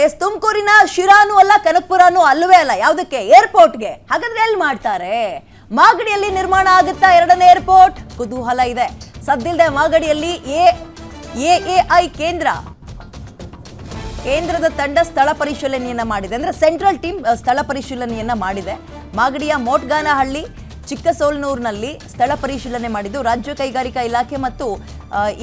S ತುಮಕೂರಿನ ಶಿರಾನು ಅಲ್ಲ ಕನಕಪುರನೂ ಅಲ್ಲವೇ ಅಲ್ಲ. ಯಾವುದಕ್ಕೆ? ಏರ್ಪೋರ್ಟ್ಗೆ. ಹಾಗಾದ್ರೆ ಎಲ್ಲಿ ಮಾಡ್ತಾರೆ? ಮಾಗಡಿಯಲ್ಲಿ ನಿರ್ಮಾಣ ಆಗುತ್ತಾ ಎರಡನೇ ಏರ್ಪೋರ್ಟ್? ಕುತೂಹಲ ಇದೆ. ಸದ್ದಿಲ್ಲದೆ ಮಾಗಡಿಯಲ್ಲಿ ಎಎಐ ಕೇಂದ್ರದ ತಂಡ ಸ್ಥಳ ಪರಿಶೀಲನೆಯನ್ನ ಮಾಡಿದೆ. ಅಂದ್ರೆ ಸೆಂಟ್ರಲ್ ಟೀಮ್ ಸ್ಥಳ ಪರಿಶೀಲನೆಯನ್ನ ಮಾಡಿದೆ. ಮಾಗಡಿಯ ಮೋಟ್ಗಾನಹಳ್ಳಿ, ಚಿಕ್ಕಸೋಲ್ನೂರಿನಲ್ಲಿ ಸ್ಥಳ ಪರಿಶೀಲನೆ ಮಾಡಿದ್ದು ರಾಜ್ಯ ಕೈಗಾರಿಕಾ ಇಲಾಖೆ ಮತ್ತು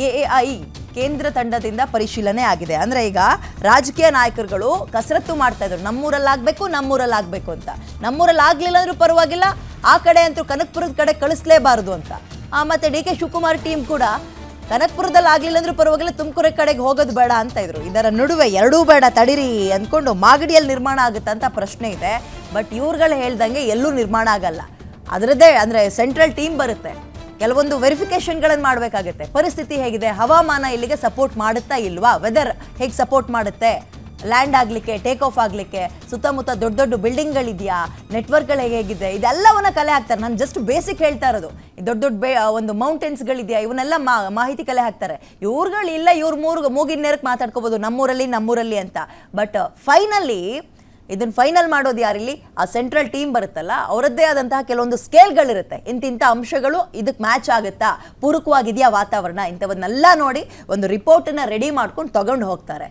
ಎಎಐ ಕೇಂದ್ರ ತಂಡದಿಂದ ಪರಿಶೀಲನೆ ಆಗಿದೆ. ಅಂದ್ರೆ ಈಗ ರಾಜಕೀಯ ನಾಯಕರುಗಳು ಕಸರತ್ತು ಮಾಡ್ತಾ ಇದ್ರು, ನಮ್ಮೂರಲ್ಲಾಗಬೇಕು ಅಂತ. ನಮ್ಮೂರಲ್ಲಿ ಆಗ್ಲಿಲ್ಲ ಅಂದ್ರೂ ಪರವಾಗಿಲ್ಲ, ಆ ಕಡೆ ಅಂತೂ ಕನಕಪುರದ ಕಡೆ ಕಳಿಸ್ಲೇಬಾರದು ಅಂತ. ಮತ್ತೆ ಡಿ ಕೆ ಶಿವಕುಮಾರ್ ಟೀಮ್ ಕೂಡ ಕನಕಪುರದಲ್ಲಿ ಆಗ್ಲಿಲ್ಲ ಅಂದ್ರೂ ಪರವಾಗಿಲ್ಲ, ತುಮಕೂರ ಕಡೆಗೆ ಹೋಗೋದು ಬೇಡ ಅಂತ ಇದ್ರು. ಇದರ ನಡುವೆ ಎರಡೂ ಬೇಡ ತಡೀರಿ ಅಂದ್ಕೊಂಡು ಮಾಗಡಿಯಲ್ಲಿ ನಿರ್ಮಾಣ ಆಗುತ್ತಂತ ಪ್ರಶ್ನೆ ಇದೆ. ಬಟ್ ಇವ್ರುಗಳು ಹೇಳ್ದಂಗೆ ಎಲ್ಲೂ ನಿರ್ಮಾಣ ಆಗಲ್ಲ. ಅದರದ್ದೇ ಅಂದರೆ ಸೆಂಟ್ರಲ್ ಟೀಮ್ ಬರುತ್ತೆ, ಕೆಲವೊಂದು ವೆರಿಫಿಕೇಶನ್ಗಳನ್ನು ಮಾಡಬೇಕಾಗುತ್ತೆ. ಪರಿಸ್ಥಿತಿ ಹೇಗಿದೆ, ಹವಾಮಾನ ಇಲ್ಲಿಗೆ ಸಪೋರ್ಟ್ ಮಾಡುತ್ತಾ ಇಲ್ವಾ, ವೆದರ್ ಹೇಗೆ ಸಪೋರ್ಟ್ ಮಾಡುತ್ತೆ, ಲ್ಯಾಂಡ್ ಆಗಲಿಕ್ಕೆ, ಟೇಕ್ ಆಫ್ ಆಗಲಿಕ್ಕೆ, ಸುತ್ತಮುತ್ತ ದೊಡ್ಡ ದೊಡ್ಡ ಬಿಲ್ಡಿಂಗ್ಗಳಿದೆಯಾ, ನೆಟ್ವರ್ಕ್ಗಳು ಹೇಗಿದೆ, ಇದೆಲ್ಲವನ್ನ ಕಲೆ ಹಾಕ್ತಾರೆ. ನಾನು ಜಸ್ಟ್ ಬೇಸಿಕ್ ಹೇಳ್ತಾ ಇರೋದು. ದೊಡ್ಡ ದೊಡ್ಡ ಒಂದು ಮೌಂಟೇನ್ಸ್ಗಳಿದೆಯಾ, ಇವನ್ನೆಲ್ಲ ಮಾಹಿತಿ ಕಲೆ ಹಾಕ್ತಾರೆ. ಇವ್ರುಗಳಿಲ್ಲ, ಇವ್ರು ಮೂಗಿನ ನೇರಕ್ಕೆ ಮಾತಾಡ್ಕೋಬೋದು ನಮ್ಮೂರಲ್ಲಿ ಅಂತ. ಬಟ್ ಫೈನಲಿ ಇದನ್ನು ಫೈನಲ್ ಮಾಡೋದು ಯಾರಿಲ್ಲಿ? ಆ ಸೆಂಟ್ರಲ್ ಟೀಮ್ ಬರುತ್ತಲ್ಲ, ಅವರದ್ದೇ ಆದಂತಹ ಕೆಲವೊಂದು ಸ್ಕೇಲ್ಗಳಿರುತ್ತೆ. ಇಂತಿಂಥ ಅಂಶಗಳು ಇದಕ್ಕೆ ಮ್ಯಾಚ್ ಆಗುತ್ತಾ, ಪೂರಕವಾಗಿದೆಯಾ ವಾತಾವರಣ, ಇಂಥವನ್ನೆಲ್ಲ ನೋಡಿ ಒಂದು ರಿಪೋರ್ಟನ್ನು ರೆಡಿ ಮಾಡ್ಕೊಂಡು ತಗೊಂಡು ಹೋಗ್ತಾರೆ.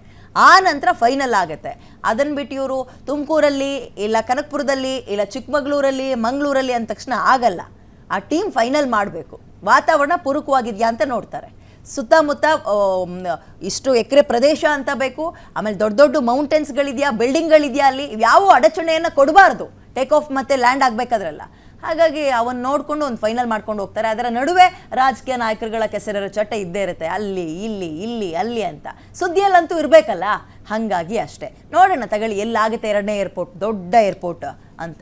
ಆ ನಂತರ ಫೈನಲ್ ಆಗುತ್ತೆ. ಅದನ್ನು ಬಿಟ್ಟು ಇವರು ತುಮಕೂರಲ್ಲಿ ಇಲ್ಲ ಕನಕಪುರದಲ್ಲಿ ಇಲ್ಲ ಚಿಕ್ಕಮಗಳೂರಲ್ಲಿ ಮಂಗಳೂರಲ್ಲಿ ಅಂದ ತಕ್ಷಣ ಆಗಲ್ಲ. ಆ ಟೀಮ್ ಫೈನಲ್ ಮಾಡಬೇಕು, ವಾತಾವರಣ ಪೂರಕವಾಗಿದೆಯಾ ಅಂತ ನೋಡ್ತಾರೆ. ಸುತ್ತಮುತ್ತ ಇಷ್ಟು ಎಕರೆ ಪ್ರದೇಶ ಅಂತ ಬೇಕು, ಆಮೇಲೆ ದೊಡ್ಡ ದೊಡ್ಡ ಮೌಂಟೇನ್ಸ್ಗಳಿದೆಯಾ, ಬಿಲ್ಡಿಂಗ್ಗಳಿದೆಯಾ, ಅಲ್ಲಿ ಯಾವ ಅಡಚಣೆಯನ್ನು ಕೊಡಬಾರ್ದು ಟೇಕ್ ಆಫ್ ಮತ್ತು ಲ್ಯಾಂಡ್ ಆಗಬೇಕಾದ್ರಲ್ಲ. ಹಾಗಾಗಿ ಅವನ್ನ ನೋಡಿಕೊಂಡು ಒಂದು ಫೈನಲ್ ಮಾಡ್ಕೊಂಡು ಹೋಗ್ತಾರೆ. ಅದರ ನಡುವೆ ರಾಜಕೀಯ ನಾಯಕರುಗಳ ಕೆಸರರ ಚಟ ಇದ್ದೇ ಇರುತ್ತೆ, ಅಲ್ಲಿ ಅಂತ. ಸುದ್ದಿಯಲ್ಲಂತೂ ಇರಬೇಕಲ್ಲ, ಹಾಗಾಗಿ ಅಷ್ಟೇ. ನೋಡೋಣ ತಗೊಳ್ಳಿ ಎಲ್ಲಾಗುತ್ತೆ ಎರಡನೇ ಏರ್ಪೋರ್ಟ್, ದೊಡ್ಡ ಏರ್ಪೋರ್ಟ್ ಅಂತ.